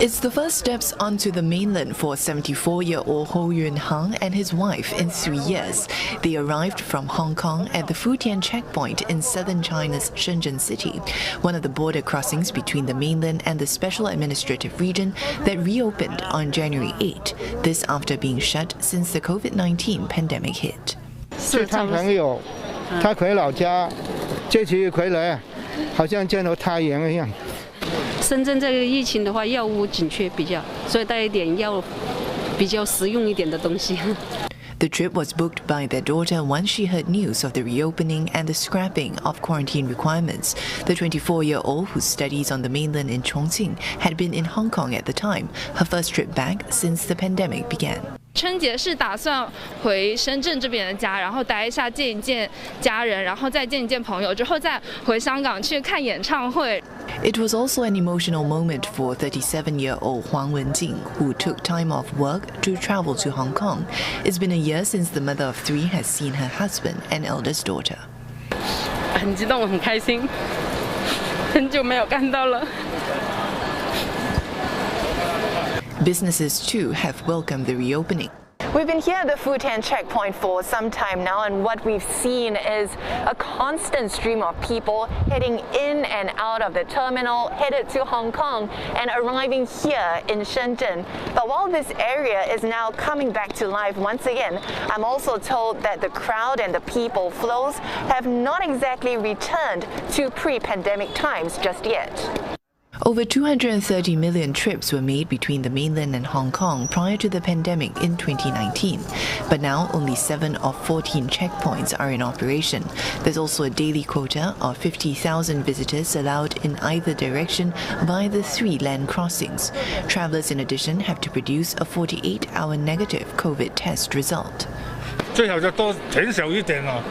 It's the first steps onto the mainland for 74-year-old Ho Yun-hang and his wife in 3 years. They arrived from Hong Kong at the Futian checkpoint in southern China's Shenzhen city, one of the border crossings between the mainland and the special administrative region that reopened on January 8, this after being shut since the COVID-19 pandemic hit. 去探朋友，他回老家，这次回来，好像见到太阳一样。 深圳这个疫情的话，药物紧缺比较，所以带一点药比较实用一点的东西。 The trip was booked by their daughter once she heard news of the reopening and the scrapping of quarantine requirements. The 24-year-old, who studies on the mainland in Chongqing, had been in Hong Kong at the time, her first trip back since the pandemic began. 春节是打算回深圳这边的家，然后待一下见一见家人，然后再见一见朋友，之后再回香港去看演唱会。 It was also an emotional moment for 37-year-old Huang Wenjing, who took time off work to travel to Hong Kong. It's been a year since the mother of three has seen her husband and eldest daughter. 很激动，很开心，很久没有看到了。 Businesses too have welcomed the reopening. We've been here at the Futian checkpoint for some time now, and what we've seen is a constant stream of people heading in and out of the terminal, headed to Hong Kong and arriving here in Shenzhen. But while this area is now coming back to life once again, I'm also told that the crowd and the people flows have not exactly returned to pre-pandemic times just yet. Over 230 million trips were made between the mainland and Hong Kong prior to the pandemic in 2019. But now only 7 of 14 checkpoints are in operation. There's also a daily quota of 50,000 visitors allowed in either direction by the 3 land crossings. Travelers, in addition, have to produce a 48-hour negative COVID test result. 最后就多钱少一点啊，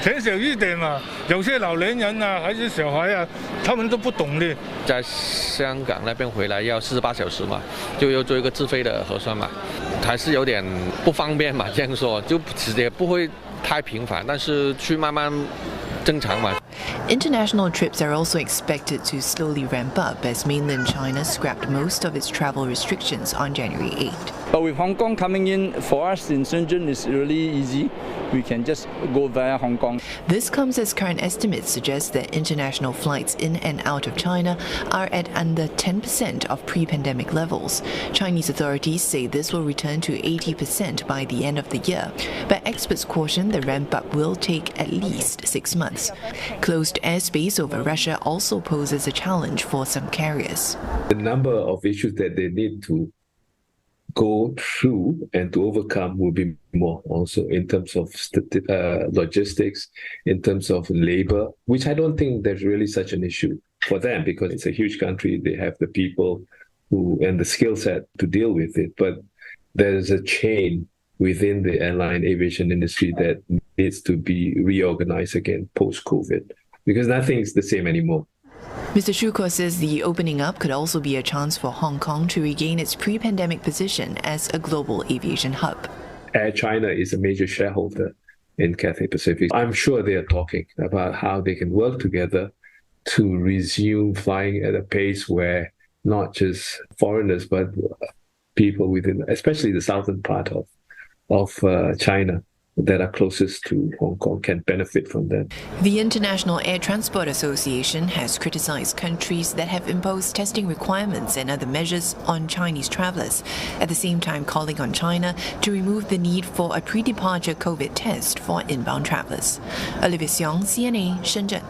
钱少一点啊，有些老年人啊，还是小孩啊，他们都不懂的。在香港那边回来要48小时嘛，就要做一个自费的核酸嘛，还是有点不方便嘛，这样说就也不会太频繁，但是去慢慢正常嘛。 International trips are also expected to slowly ramp up as mainland China scrapped most of its travel restrictions on January 8. But with Hong Kong coming in, for us in Shenzhen, it's really easy. We can just go via Hong Kong. This comes as current estimates suggest that international flights in and out of China are at under 10% of pre-pandemic levels. Chinese authorities say this will return to 80% by the end of the year, but experts caution the ramp-up will take at least 6 months. Closed airspace over Russia also poses a challenge for some carriers. The number of issues that they need to go through and to overcome will be more also in terms of logistics, in terms of labor, which I don't think there's really such an issue for them because it's a huge country. They have the people who and the skill set to deal with it. But there's a chain within the airline aviation industry that needs to be reorganized again post-COVID because nothing's the same anymore. Mr. Shuko says the opening up could also be a chance for Hong Kong to regain its pre-pandemic position as a global aviation hub. Air China is a major shareholder in Cathay Pacific. I'm sure they are talking about how they can work together to resume flying at a pace where not just foreigners, but people within, especially the southern part of China, that are closest to Hong Kong can benefit from that. The International Air Transport Association has criticized countries that have imposed testing requirements and other measures on Chinese travelers, at the same time calling on China to remove the need for a pre-departure COVID test for inbound travelers. Olivia Xiong, CNA, Shenzhen.